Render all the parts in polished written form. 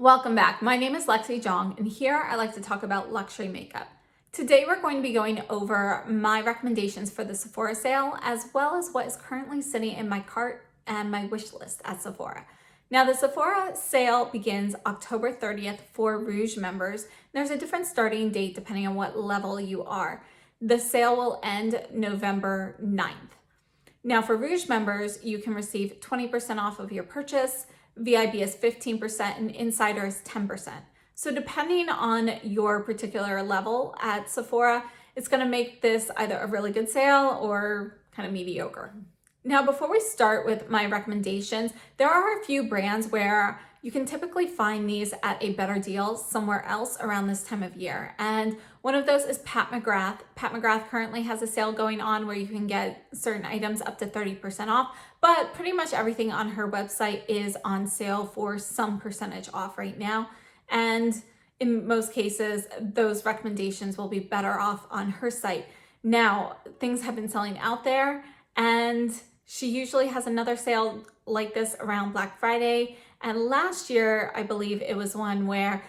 Welcome back. My name is Lexi Jong, and here I like to talk about luxury makeup. Today we're going to be going over my recommendations for the Sephora sale, as well as what is currently sitting in my cart and my wish list at Sephora. Now, the Sephora sale begins October 30th for Rouge members. There's a different starting date depending on what level you are. The sale will end November 9th. Now, for Rouge members, you can receive 20% off of your purchase. VIB is 15% and Insider is 10%. So depending on your particular level at Sephora, it's going to make this either a really good sale or kind of mediocre. Now, before we start with my recommendations, there are a few brands where you can typically find these at a better deal somewhere else around this time of year. And one of those is Pat McGrath. Pat McGrath currently has a sale going on where you can get certain items up to 30% off, but pretty much everything on her website is on sale for some percentage off right now. And in most cases, those recommendations will be better off on her site. Now, things have been selling out there, and she usually has another sale like this around Black Friday. And last year, I believe it was one where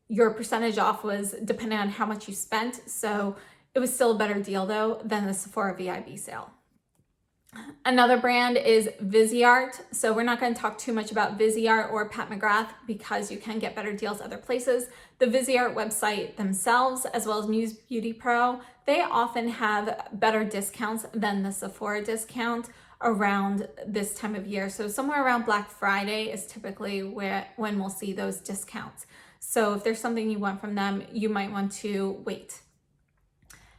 your percentage off was depending on how much you spent. So it was still a better deal though than the Sephora VIB sale. Another brand is Viseart. So we're not going to talk too much about Viseart or Pat McGrath because you can get better deals other places. The Viseart website themselves, as well as Muse Beauty Pro, they often have better discounts than the Sephora discount around this time of year. So somewhere around Black Friday is typically when we'll see those discounts. So if there's something you want from them, you might want to wait.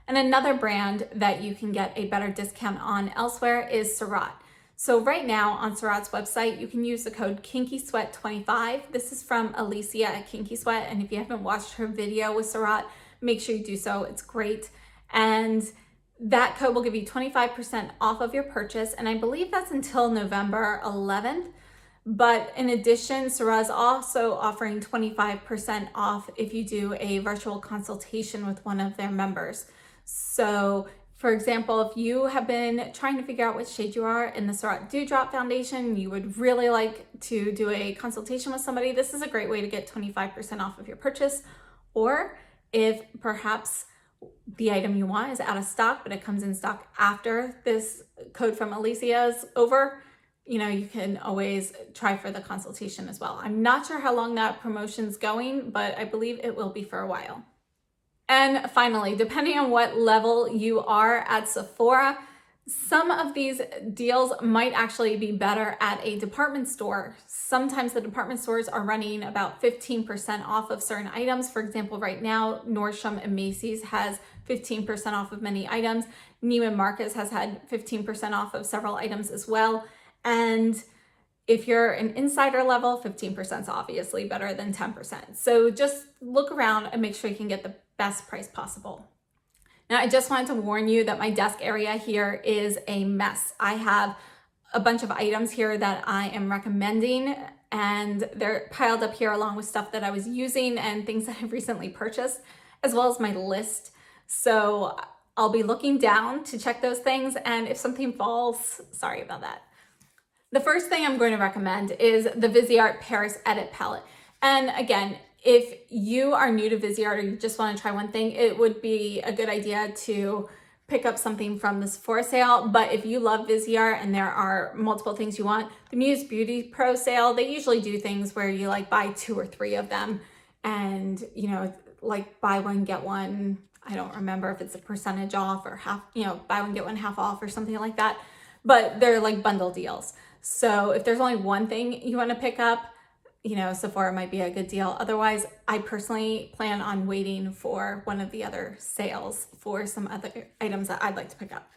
And another brand that you can get a better discount on elsewhere is Surratt. So right now on Surratt's website, you can use the code KinkySweat25. This is from Alicia at Kinky Sweat. And if you haven't watched her video with Surratt, make sure you do so. It's great. And that code will give you 25% off of your purchase. And I believe that's until November 11th. But in addition, Surratt is also offering 25% off if you do a virtual consultation with one of their members. So for example, if you have been trying to figure out which shade you are in the Surratt Dewdrop Foundation, you would really like to do a consultation with somebody, this is a great way to get 25% off of your purchase. Or if perhaps the item you want is out of stock, but it comes in stock after this code from Alicia is over, you can always try for the consultation as well. I'm not sure how long that promotion's going, but I believe it will be for a while. And finally, depending on what level you are at Sephora, some of these deals might actually be better at a department store. Sometimes the department stores are running about 15% off of certain items. For example, right now, Nordstrom and Macy's has 15% off of many items. Neiman Marcus has had 15% off of several items as well. And if you're an insider level, 15% is obviously better than 10%. So just look around and make sure you can get the best price possible. Now, I just wanted to warn you that my desk area here is a mess. I have a bunch of items here that I am recommending, and they're piled up here along with stuff that I was using and things that I've recently purchased, as well as my list. So I'll be looking down to check those things, and if something falls, sorry about that. The first thing I'm going to recommend is the Viseart Paris Edit Palette. And again, if you are new to Viseart or you just want to try one thing, it would be a good idea to pick up something from the Sephora sale. But if you love Viseart and there are multiple things you want, the Muse Beauty Pro sale, they usually do things where you buy 2 or 3 of them and, buy one, get one. I don't remember if it's a percentage off or half, buy one, get one half off or something like that. But they're bundle deals. So if there's only one thing you want to pick up, Sephora might be a good deal. Otherwise, I personally plan on waiting for one of the other sales for some other items that I'd like to pick up.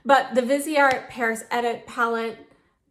But the Viseart Paris Edit Palette,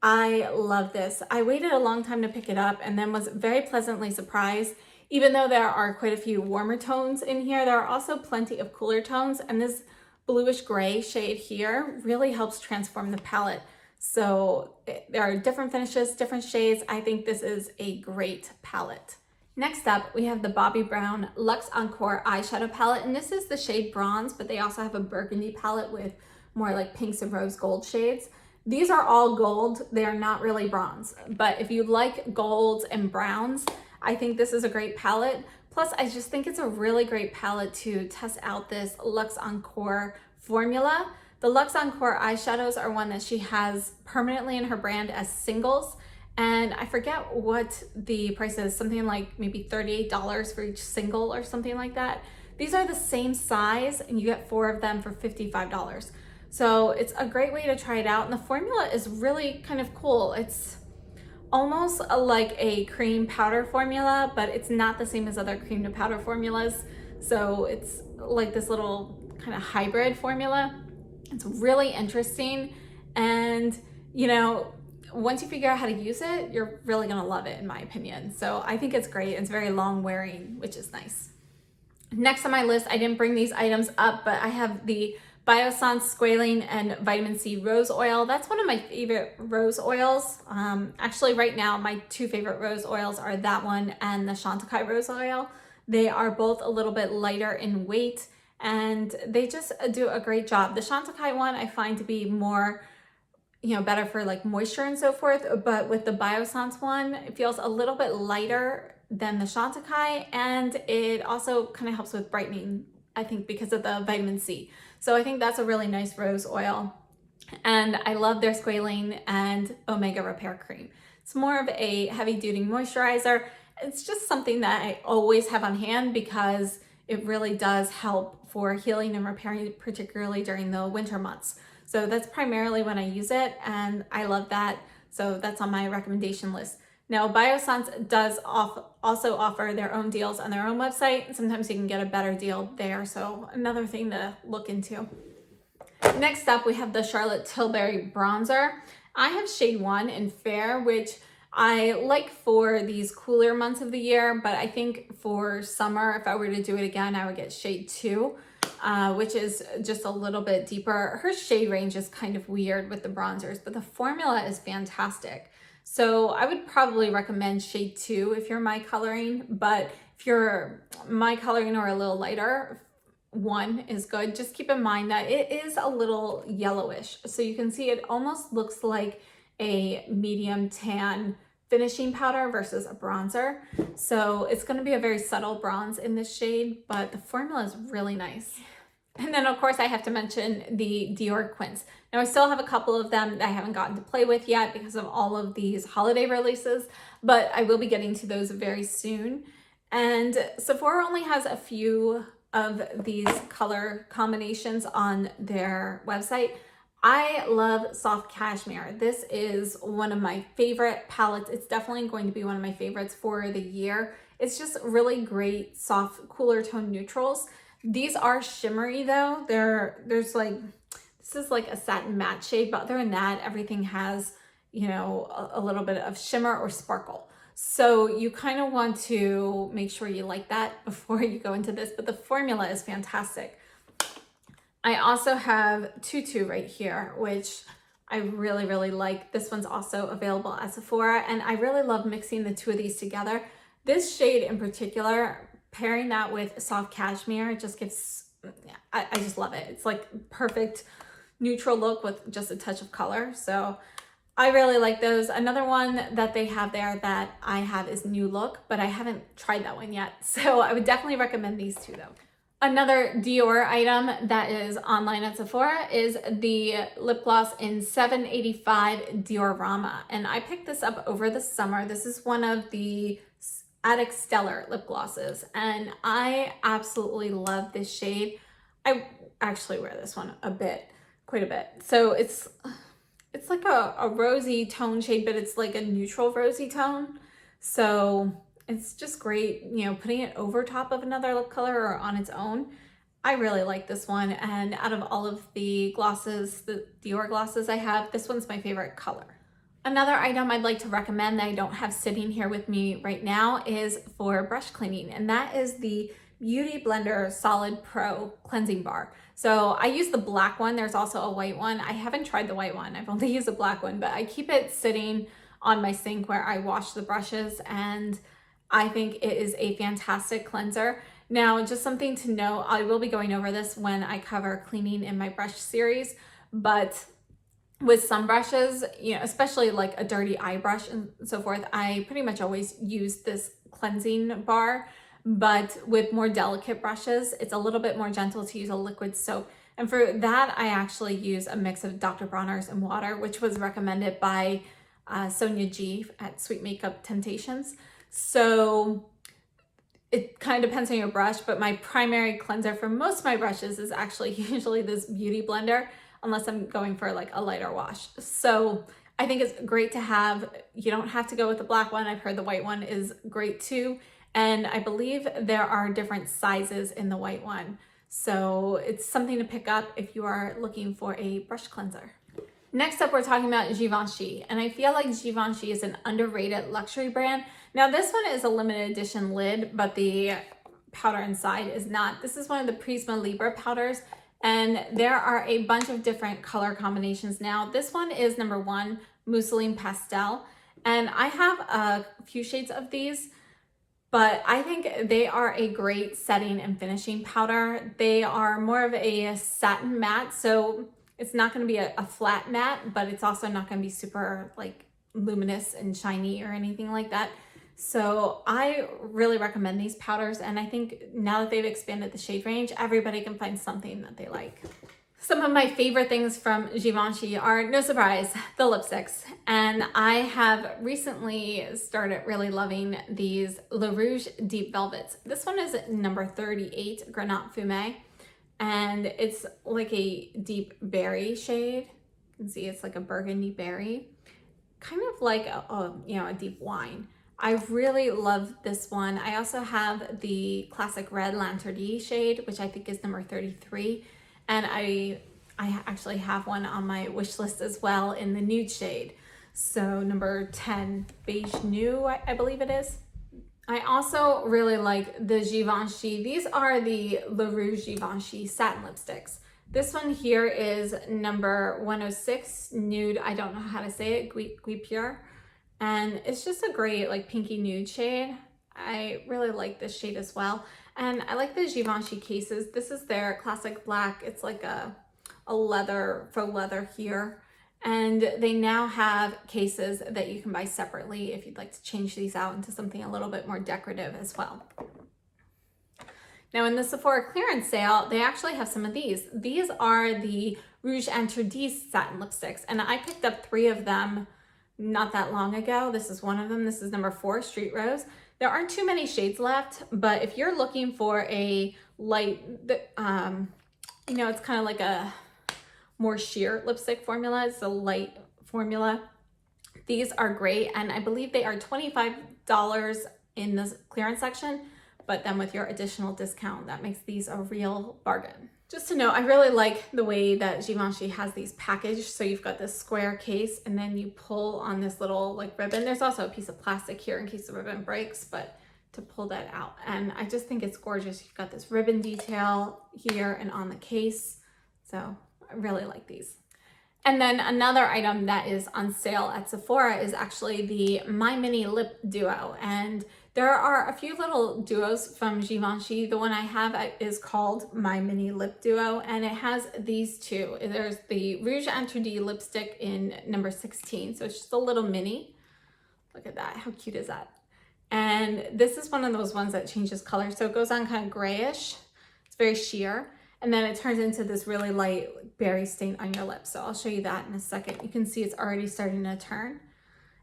I love this. I waited a long time to pick it up and then was very pleasantly surprised. Even though there are quite a few warmer tones in here, there are also plenty of cooler tones. And this bluish gray shade here really helps transform the palette. So there are different finishes, different shades. I think this is a great palette. Next up, we have the Bobbi Brown Luxe Encore Eyeshadow Palette. And this is the shade Bronze, but they also have a burgundy palette with more pinks and rose gold shades. These are all gold. They are not really bronze. But if you like golds and browns, I think this is a great palette. Plus, I just think it's a really great palette to test out this Luxe Encore formula. The Luxe Encore eyeshadows are one that she has permanently in her brand as singles. And I forget what the price is, something like maybe $38 for each single or something like that. These are the same size and you get 4 of them for $55. So it's a great way to try it out. And the formula is really kind of cool. It's almost like a cream powder formula, but it's not the same as other cream to powder formulas. So it's like this little kind of hybrid formula. It's really interesting. And, you know, once you figure out how to use it, you're really gonna love it in my opinion. So I think it's great. It's very long wearing, which is nice. Next on my list, I didn't bring these items up, but I have the Biossance Squalane and Vitamin C Rose Oil. That's one of my favorite rose oils. Actually right now, my 2 favorite rose oils are that one and the Chantecaille Rose Oil. They are both a little bit lighter in weight and they just do a great job. The Chantecaille one I find to be more, you know, better for like moisture and so forth, but with the Biossance one, it feels a little bit lighter than the Chantecaille, and it also kind of helps with brightening, I think, because of the vitamin C. So I think that's a really nice rose oil. And I love their Squalane and Omega Repair Cream. It's more of a heavy duty moisturizer. It's just something that I always have on hand because it really does help for healing and repairing, particularly during the winter months. So that's primarily when I use it, and I love that. So that's on my recommendation list. Now, Biossance does also offer their own deals on their own website. Sometimes you can get a better deal there, so another thing to look into. Next up, we have the Charlotte Tilbury Bronzer. I have shade 1 in Fair, which I like for these cooler months of the year, but I think for summer, if I were to do it again, I would get shade 2. Which is just a little bit deeper. Her shade range is kind of weird with the bronzers, but the formula is fantastic. So I would probably recommend shade 2 if you're my coloring, but if you're my coloring or a little lighter, 1 is good. Just keep in mind that it is a little yellowish. So you can see it almost looks like a medium tan finishing powder versus a bronzer. So it's going to be a very subtle bronze in this shade, but the formula is really nice. And then of course I have to mention the Dior Quince. Now I still have a couple of them that I haven't gotten to play with yet because of all of these holiday releases, but I will be getting to those very soon. And Sephora only has a few of these color combinations on their website. I love Soft Cashmere. This is one of my favorite palettes. It's definitely going to be one of my favorites for the year. It's just really great, soft, cooler tone neutrals. These are shimmery though. There's like, this is like a satin matte shade, but other than that, everything has, you know, a little bit of shimmer or sparkle. So you kind of want to make sure you like that before you go into this, but the formula is fantastic. I also have Tutu right here, which I really, really like. This one's also available at Sephora, and I really love mixing the 2 of these together. This shade in particular, pairing that with Soft Cashmere, it just gives, I just love it. It's like perfect neutral look with just a touch of color. So I really like those. Another one that they have there that I have is New Look, but I haven't tried that one yet. So I would definitely recommend these 2 though. Another Dior item that is online at Sephora is the lip gloss in 785 Diorama. And I picked this up over the summer. This is one of the Attic Stellar lip glosses. And I absolutely love this shade. I actually wear this one quite a bit. So it's like a rosy tone shade, but it's like a neutral rosy tone. So it's just great, you know, putting it over top of another lip color or on its own. I really like this one, and out of all of the glosses, the Dior glosses I have, this one's my favorite color. Another item I'd like to recommend that I don't have sitting here with me right now is for brush cleaning, and that is the Beauty Blender Solid Pro Cleansing Bar. So I use the black one. There's also a white one. I haven't tried the white one. I've only used the black one, but I keep it sitting on my sink where I wash the brushes, and I think it is a fantastic cleanser. Now, just something to know, I will be going over this when I cover cleaning in my brush series, but with some brushes, you know, especially like a dirty eye brush and so forth, I pretty much always use this cleansing bar, but with more delicate brushes. It's a little bit more gentle to use a liquid soap. And for that, I actually use a mix of Dr. Bronner's and water, which was recommended by Sonia G at Sweet Makeup Temptations. So it kind of depends on your brush, but my primary cleanser for most of my brushes is actually usually this beauty blender, unless I'm going for like a lighter wash. So I think it's great to have. You don't have to go with the black one. I've heard the white one is great too. And I believe there are different sizes in the white one. So it's something to pick up if you are looking for a brush cleanser. Next up, we're talking about Givenchy, and I feel like Givenchy is an underrated luxury brand. Now this one is a limited edition lid, but the powder inside is not. This is one of the Prisma Libre powders, and there are a bunch of different color combinations now. This one is number 1, Mousseline Pastel, and I have a few shades of these, but I think they are a great setting and finishing powder. They are more of a satin matte, so it's not going to be a flat matte, but it's also not going to be super like luminous and shiny or anything like that. So I really recommend these powders, and I think now that they've expanded the shade range, everybody can find something that they like. Some of my favorite things from Givenchy are, no surprise, the lipsticks. And I have recently started really loving these Le Rouge Deep Velvets. This one is number 38, Grenat Fumé. And it's like a deep berry shade. You can see it's like a burgundy berry, kind of like a deep wine. I really love this one. I also have the classic red Lanterne shade, which I think is number 33. And I actually have one on my wish list as well in the nude shade. So number 10, Beige Nude, I believe it is. I also really like the Givenchy. These are the Le Rouge Givenchy satin lipsticks. This one here is number 106, Nude. I don't know how to say it, Gui Pure. And it's just a great like pinky nude shade. I really like this shade as well. And I like the Givenchy cases. This is their classic black. It's like a leather, faux leather here. And they now have cases that you can buy separately if you'd like to change these out into something a little bit more decorative as well. Now in the Sephora clearance sale, they actually have some of these. These are the Rouge Interdit satin lipsticks, and I picked up 3 of them not that long ago. This is one of them. This is number 4, Street Rose. There aren't too many shades left, but if you're looking for a light, it's kind of like a more sheer lipstick formula. It's a light formula. These are great, and I believe they are $25 in the clearance section, but then with your additional discount, that makes these a real bargain. Just to know, I really like the way that Givenchy has these packaged. So you've got this square case, and then you pull on this little like ribbon. There's also a piece of plastic here in case the ribbon breaks, but to pull that out. And I just think it's gorgeous. You've got this ribbon detail here and on the case. So I really like these. And then another item that is on sale at Sephora is actually the My Mini Lip Duo. And there are a few little duos from Givenchy. The one I have is called My Mini Lip Duo, and it has these 2. There's the Rouge Interdit lipstick in number 16. So it's just a little mini. Look at that. How cute is that? And this is one of those ones that changes color. So it goes on kind of grayish. It's very sheer. And then it turns into this really light berry stain on your lips. So I'll show you that in a second. You can see it's already starting to turn.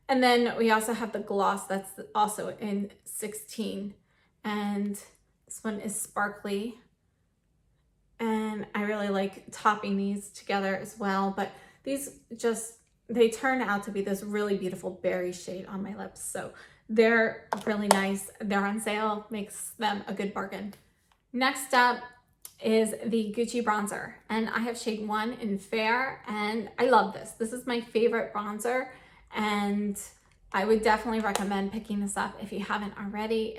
And then we also have the gloss that's also in 16. And this one is sparkly. And I really like topping these together as well. But these they turn out to be this really beautiful berry shade on my lips. So they're really nice. They're on sale, makes them a good bargain. Next up is the Gucci bronzer, and I have shade 1 in Fair, and I love this. This is my favorite bronzer, and I would definitely recommend picking this up if you haven't already.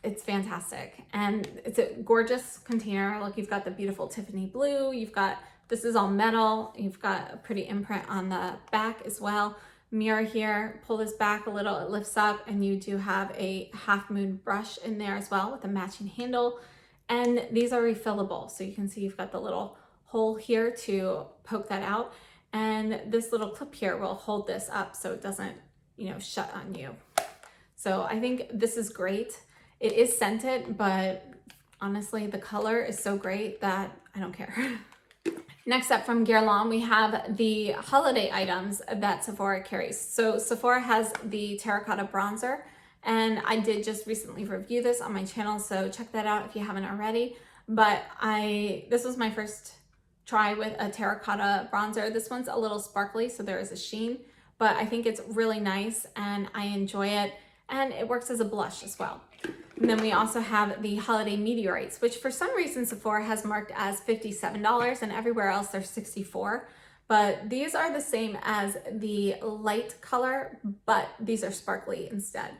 It's fantastic, and it's a gorgeous container. Look, you've got the beautiful Tiffany blue. This is all metal. You've got a pretty imprint on the back as well. Mirror here, pull this back a little, it lifts up, and you do have a half moon brush in there as well with a matching handle. And these are refillable. So you can see you've got the little hole here to poke that out. And this little clip here will hold this up so it doesn't, shut on you. So I think this is great. It is scented, but honestly, the color is so great that I don't care. Next up from Guerlain, we have the holiday items that Sephora carries. So Sephora has the terracotta bronzer, and I did just recently review this on my channel, so check that out if you haven't already. But this was my first try with a terracotta bronzer. This one's a little sparkly, so there is a sheen, but I think it's really nice and I enjoy it, and it works as a blush as well. And then we also have the holiday meteorites, which for some reason Sephora has marked as $57 and everywhere else they're $64. But these are the same as the light color, but these are sparkly instead.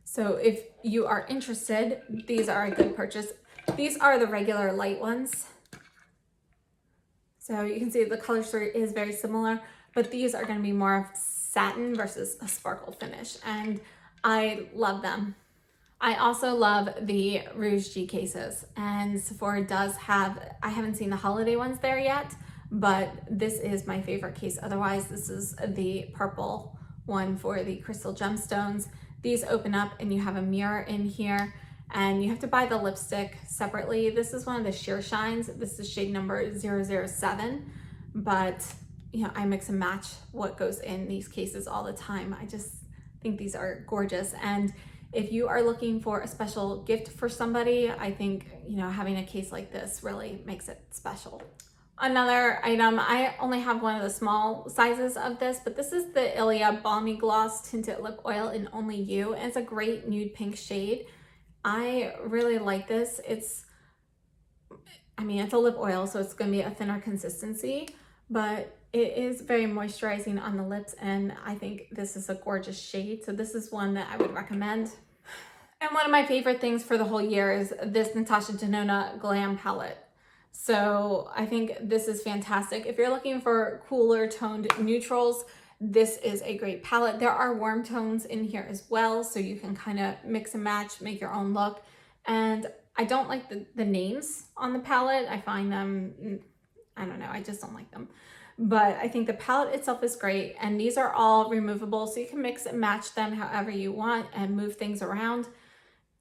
So if you are interested, these are a good purchase. These are the regular light ones. So you can see the color story is very similar, but these are going to be more of satin versus a sparkle finish, and I love them. I also love the Rouge G cases, and Sephora does have, I haven't seen the holiday ones there yet, but this is my favorite case. Otherwise, this is the purple one for the crystal gemstones. These open up and you have a mirror in here, and you have to buy the lipstick separately. This is one of the sheer shines. This is shade number 007, but you know, I mix and match what goes in these cases all the time. I just think these are gorgeous. And if you are looking for a special gift for somebody, I think, you know, having a case like this really makes it special. Another item, I only have one of the small sizes of this, but this is the Ilia Balmy Gloss Tinted Lip Oil in Only You. And it's a great nude pink shade. I really like this. It's a lip oil, so it's going to be a thinner consistency, but it is very moisturizing on the lips, and I think this is a gorgeous shade. So this is one that I would recommend. And one of my favorite things for the whole year is this Natasha Denona Glam Palette. So I think this is fantastic. If you're looking for cooler toned neutrals, this is a great palette. There are warm tones in here as well, so you can kind of mix and match, make your own look. And I don't like the names on the palette. I find them, I don't know, I just don't like them. But I think the palette itself is great, and these are all removable, so you can mix and match them however you want and move things around.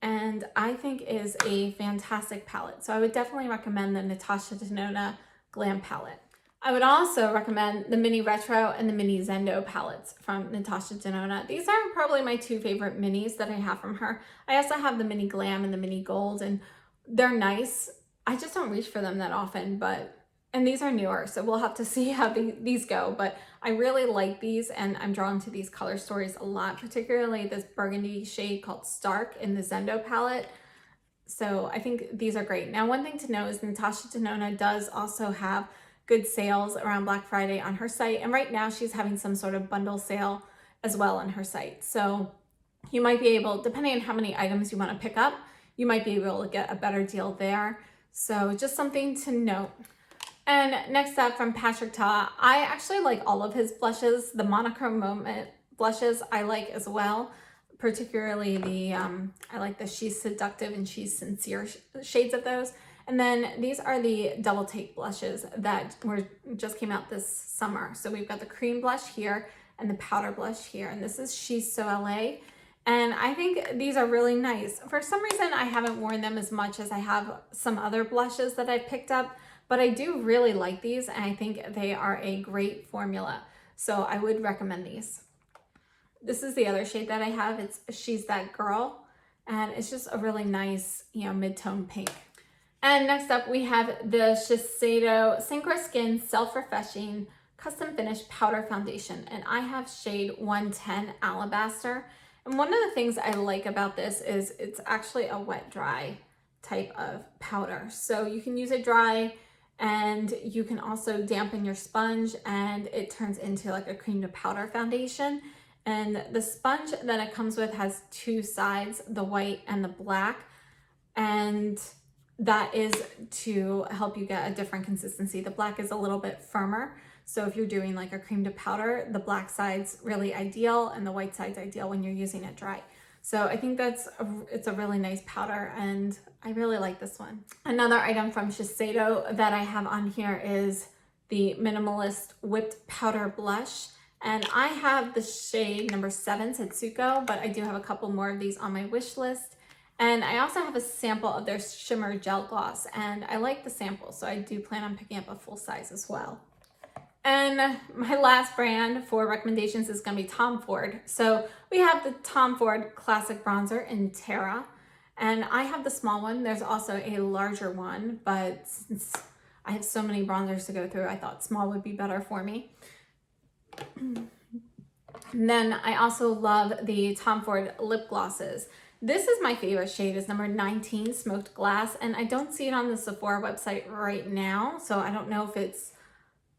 And I think is a fantastic palette. So I would definitely recommend the Natasha Denona Glam Palette. I would also recommend the Mini Retro and the Mini Zendo palettes from Natasha Denona. These are probably my two favorite minis that I have from her. I also have the Mini Glam and the Mini Gold, and they're nice. I just don't reach for them that often, and these are newer, so we'll have to see how these go. But I really like these, and I'm drawn to these color stories a lot, particularly this burgundy shade called Stark in the Zendo palette. So I think these are great. Now, one thing to know is Natasha Denona does also have good sales around Black Friday on her site. And right now she's having some sort of bundle sale as well on her site. So you might be able, depending on how many items you want to pick up, you might be able to get a better deal there. So just something to note. And next up from Patrick Ta, I actually like all of his blushes. The Monochrome Moment blushes I like as well, particularly the, I like the She's Seductive and She's Sincere shades of those. And then these are the double take blushes that just came out this summer. So we've got the cream blush here and the powder blush here. And this is She's So LA. And I think these are really nice. For some reason, I haven't worn them as much as I have some other blushes that I've picked up, but I do really like these, and I think they are a great formula. So I would recommend these. This is the other shade that I have. It's She's That Girl, and it's just a really nice, mid-tone pink. And next up, we have the Shiseido Synchro Skin Self-Refreshing Custom Finish Powder Foundation, and I have shade 110 Alabaster. And one of the things I like about this is it's actually a wet-dry type of powder. So you can use it dry, and you can also dampen your sponge, and it turns into like a cream to powder foundation. And the sponge that it comes with has two sides, the white and the black, and that is to help you get a different consistency. The black is a little bit firmer, so if you're doing like a cream to powder, the black side's really ideal and the white side's ideal when you're using it dry. So I think it's a really nice powder, and I really like this one. Another item from Shiseido that I have on here is the Minimalist Whipped Powder Blush. And I have the shade number 7, Setsuko, but I do have a couple more of these on my wish list. And I also have a sample of their shimmer gel gloss, and I like the sample, so I do plan on picking up a full size as well. And my last brand for recommendations is going to be Tom Ford. So we have the Tom Ford Classic Bronzer in Terra, and I have the small one. There's also a larger one, but since I have so many bronzers to go through, I thought small would be better for me. And then I also love the Tom Ford lip glosses. This is my favorite shade, is number 19, Smoked Glass, and I don't see it on the Sephora website right now, so I don't know if it's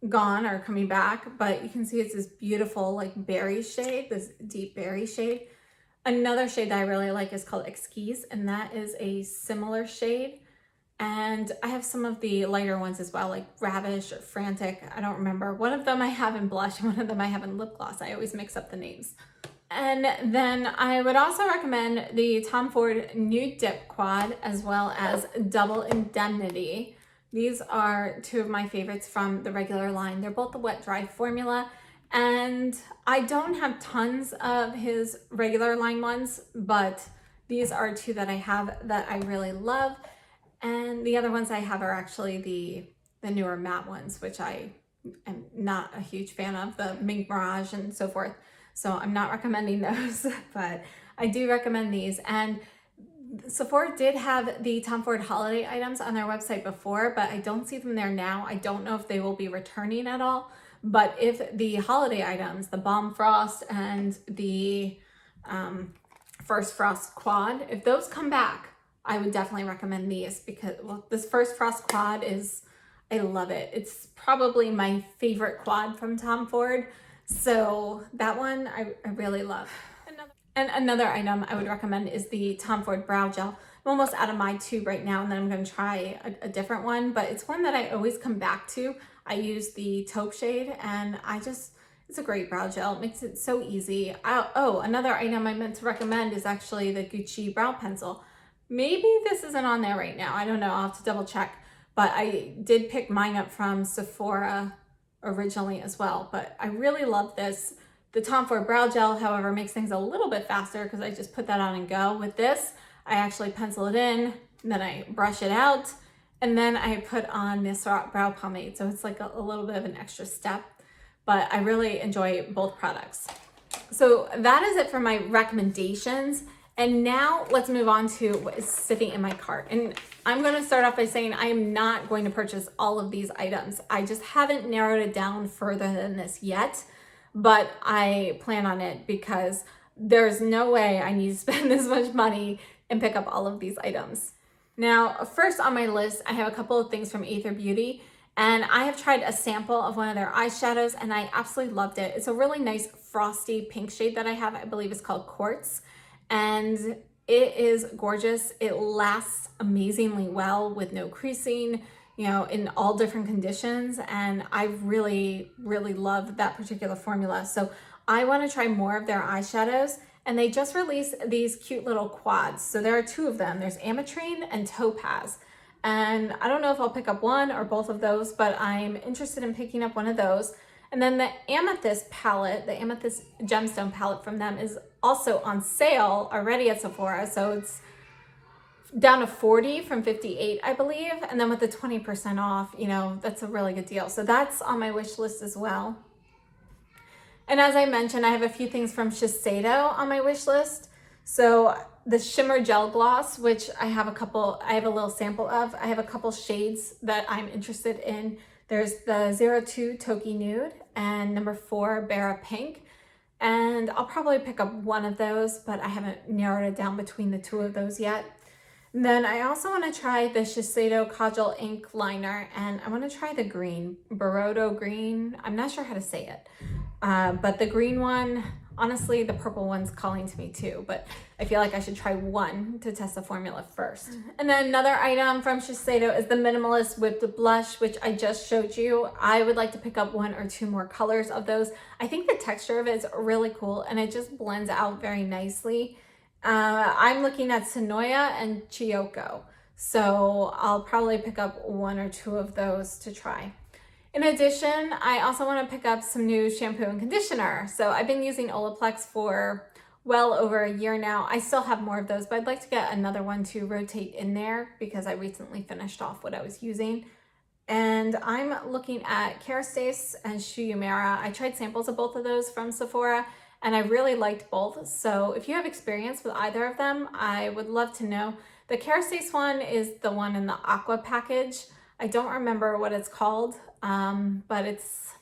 gone or coming back, but you can see it's this beautiful like berry shade, this deep berry shade. Another shade that I really like is called Exquise, and that is a similar shade. And I have some of the lighter ones as well, like Ravish or Frantic. I don't remember. One of them I have in blush, and one of them I have in lip gloss. I always mix up the names. And then I would also recommend the Tom Ford Nude Dip Quad, as well as Double Indemnity. These are two of my favorites from the regular line. They're both the wet dry formula, and I don't have tons of his regular line ones, but these are two that I have that I really love. And the other ones I have are actually the newer matte ones, which I am not a huge fan of, the Mink Mirage and so forth. So I'm not recommending those, but I do recommend these. And Sephora did have the Tom Ford holiday items on their website before, but I don't see them there now. I don't know if they will be returning at all, but if the holiday items, the Balm Frost and the First Frost Quad, if those come back, I would definitely recommend these, because, well, this First Frost Quad is, I love it. It's probably my favorite quad from Tom Ford. So that one I really love. And another item I would recommend is the Tom Ford Brow Gel. I'm almost out of my tube right now, and then I'm going to try a different one, but it's one that I always come back to. I use the taupe shade, and it's a great brow gel. It makes it so easy. Oh, another item I meant to recommend is actually the Gucci Brow Pencil. Maybe this isn't on there right now. I don't know. I'll have to double check. But I did pick mine up from Sephora originally as well. But I really love this. The Tom Ford Brow Gel, however, makes things a little bit faster because I just put that on and go. With this, I actually pencil it in, and then I brush it out, and then I put on this brow pomade. So it's like a little bit of an extra step. But I really enjoy both products. So that is it for my recommendations. And now let's move on to what is sitting in my cart. And I'm going to start off by saying I am not going to purchase all of these items. I just haven't narrowed it down further than this yet, but I plan on it because there's no way I need to spend this much money and pick up all of these items. Now, first on my list, I have a couple of things from Aether Beauty, and I have tried a sample of one of their eyeshadows, and I absolutely loved it. It's a really nice frosty pink shade that I have. I believe it's called Quartz, and it is gorgeous. It lasts amazingly well with no creasing, in all different conditions. And I really, really love that particular formula. So I want to try more of their eyeshadows. And they just released these cute little quads. So there are two of them. There's Ametrine and Topaz. And I don't know if I'll pick up one or both of those, but I'm interested in picking up one of those. And then the Amethyst palette, the Amethyst gemstone palette from them, is also on sale already at Sephora. So it's down to 40 from 58, I believe. And then with the 20% off, that's a really good deal. So that's on my wish list as well. And as I mentioned, I have a few things from Shiseido on my wish list. So the Shimmer Gel Gloss, which I have a little sample of. I have a couple shades that I'm interested in. There's the 02 Toki Nude and number 4 Bara Pink. And I'll probably pick up one of those, but I haven't narrowed it down between the two of those yet. And then I also want to try the Shiseido Kajal Ink Liner, and I want to try the green, Barodo green. I'm not sure how to say it, but the green one, honestly, the purple one's calling to me too, but I feel like I should try one to test the formula first. And then another item from Shiseido is the Minimalist Whipped Blush, which I just showed you. I would like to pick up one or two more colors of those. I think the texture of it is really cool, and it just blends out very nicely. I'm looking at Sonoya and Chiyoko, so I'll probably pick up one or two of those to try. In addition, I also want to pick up some new shampoo and conditioner. So I've been using Olaplex for well over a year now. I still have more of those, but I'd like to get another one to rotate in there because I recently finished off what I was using. And I'm looking at Kerastase and Shu Uemura. I tried samples of both of those from Sephora and I really liked both. So if you have experience with either of them, I would love to know. The Kerastase one is the one in the aqua package. I don't remember what it's called, but it's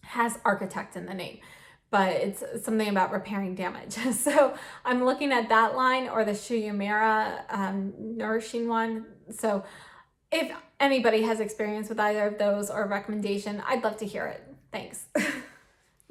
has architect in the name, but it's something about repairing damage. So I'm looking at that line or the Shu Uemura nourishing one. So if anybody has experience with either of those or a recommendation, I'd love to hear it. Thanks.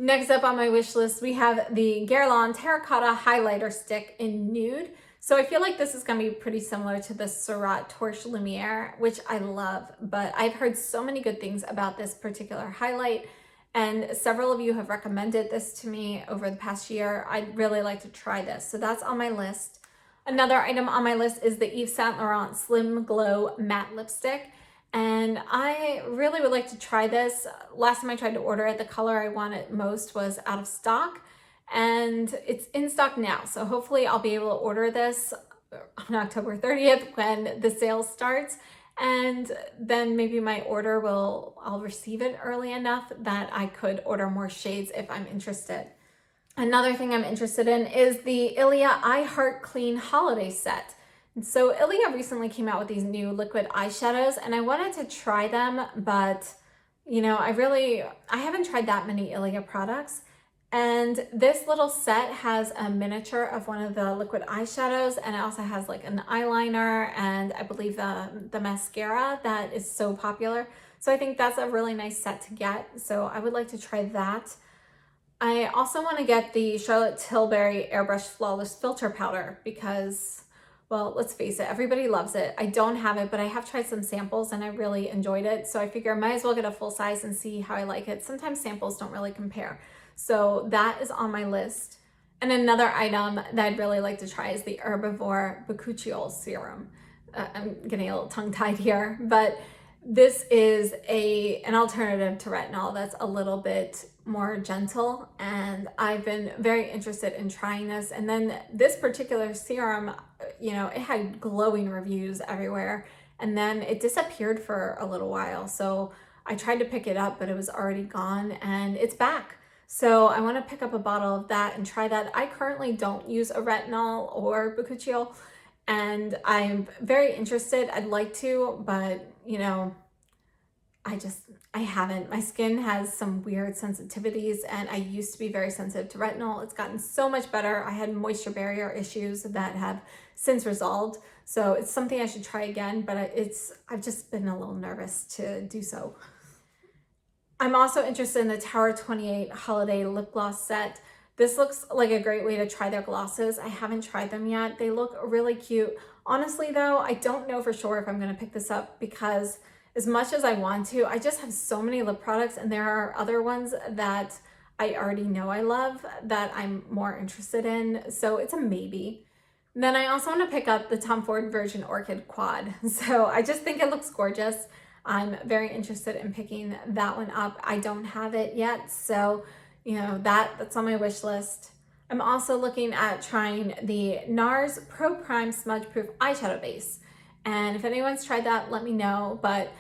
Next up on my wish list, we have the Guerlain Terracotta Highlighter Stick in Nude. So I feel like this is going to be pretty similar to the Surratt Torche Lumiere, which I love, but I've heard so many good things about this particular highlight, and several of you have recommended this to me over the past year. I'd really like to try this, so that's on my list. Another item on my list is the Yves Saint Laurent Slim Glow Matte Lipstick, and I really would like to try this. Last time I tried to order it, the color I wanted most was out of stock, and it's in stock now. So hopefully I'll be able to order this on October 30th when the sale starts, and then maybe my order I'll receive it early enough that I could order more shades if I'm interested. Another thing I'm interested in is the Ilia I Heart Clean Holiday Set. And so Ilia recently came out with these new liquid eyeshadows and I wanted to try them, but you know, I haven't tried that many Ilia products. And this little set has a miniature of one of the liquid eyeshadows, and it also has like an eyeliner and I believe the mascara that is so popular. So I think that's a really nice set to get. So I would like to try that. I also want to get the Charlotte Tilbury Airbrush Flawless Filter Powder because, well, let's face it, everybody loves it. I don't have it, but I have tried some samples and I really enjoyed it. So I figure I might as well get a full size and see how I like it. Sometimes samples don't really compare. So that is on my list. And another item that I'd really like to try is the Herbivore Bakuchiol Serum. I'm getting a little tongue-tied here, but this is an alternative to retinol that's a little bit more gentle, and I've been very interested in trying this. And then this particular serum, you know, it had glowing reviews everywhere, and then it disappeared for a little while. So I tried to pick it up, but it was already gone, and it's back. So I want to pick up a bottle of that and try that. I currently don't use a retinol or Bakuchiol, and I'm very interested. I'd like to, but you know, I haven't. My skin has some weird sensitivities, and I used to be very sensitive to retinol. It's gotten so much better. I had moisture barrier issues that have since resolved. So it's something I should try again, but I've just been a little nervous to do so. I'm also interested in the Tower 28 Holiday Lip Gloss Set. This looks like a great way to try their glosses. I haven't tried them yet. They look really cute. Honestly though, I don't know for sure if I'm gonna pick this up because as much as I want to, I just have so many lip products, and there are other ones that I already know I love that I'm more interested in. So it's a maybe. And then I also want to pick up the Tom Ford Version Orchid Quad. So I just think it looks gorgeous. I'm very interested in picking that one up. I don't have it yet, so you know, that's on my wish list. I'm also looking at trying the NARS Pro Prime Smudge Proof Eyeshadow Base. And if anyone's tried that, let me know. But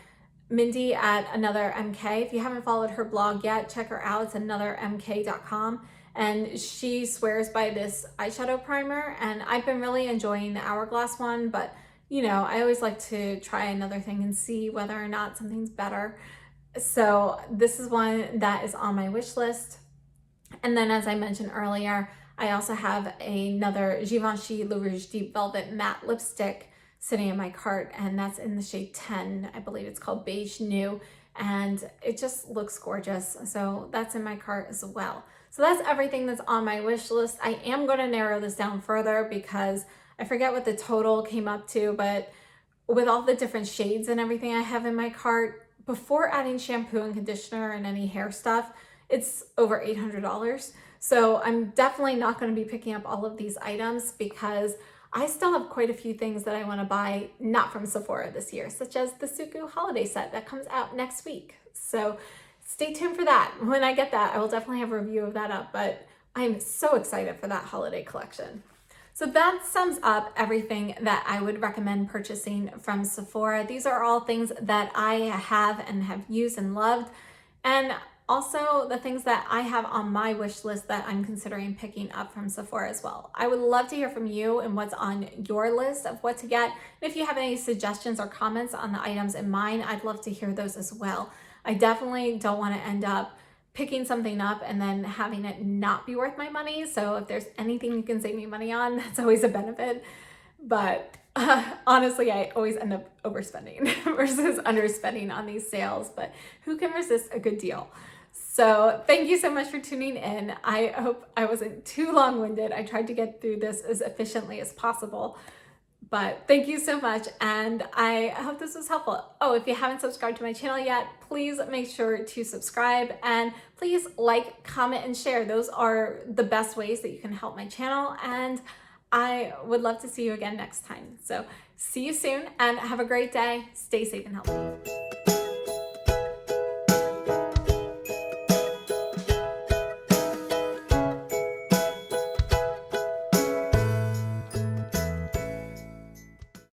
Mindy at Another MK, if you haven't followed her blog yet, check her out. It's anothermk.com. And she swears by this eyeshadow primer. And I've been really enjoying the Hourglass one, but you know, I always like to try another thing and see whether or not something's better. So this is one that is on my wish list. And then as I mentioned earlier, I also have another Givenchy Le Rouge Deep Velvet Matte Lipstick sitting in my cart, and that's in the shade 10. I believe it's called Beige Nude, and it just looks gorgeous. So that's in my cart as well. So that's everything that's on my wish list. I am going to narrow this down further because I forget what the total came up to, but with all the different shades and everything I have in my cart, before adding shampoo and conditioner and any hair stuff, it's over $800. So I'm definitely not going to be picking up all of these items because I still have quite a few things that I want to buy not from Sephora this year, such as the Suku holiday set that comes out next week. So stay tuned for that. When I get that, I will definitely have a review of that up, but I'm so excited for that holiday collection. So that sums up everything that I would recommend purchasing from Sephora. These are all things that I have and have used and loved, and also the things that I have on my wish list that I'm considering picking up from Sephora as well. I would love to hear from you and what's on your list of what to get. And if you have any suggestions or comments on the items in mine, I'd love to hear those as well. I definitely don't want to end up picking something up and then having it not be worth my money. So if there's anything you can save me money on, that's always a benefit. But honestly, I always end up overspending versus underspending on these sales, but who can resist a good deal? So thank you so much for tuning in. I hope I wasn't too long-winded. I tried to get through this as efficiently as possible. But thank you so much, and I hope this was helpful. Oh, if you haven't subscribed to my channel yet, please make sure to subscribe, and please like, comment, and share. Those are the best ways that you can help my channel, and I would love to see you again next time. So see you soon, and have a great day. Stay safe and healthy.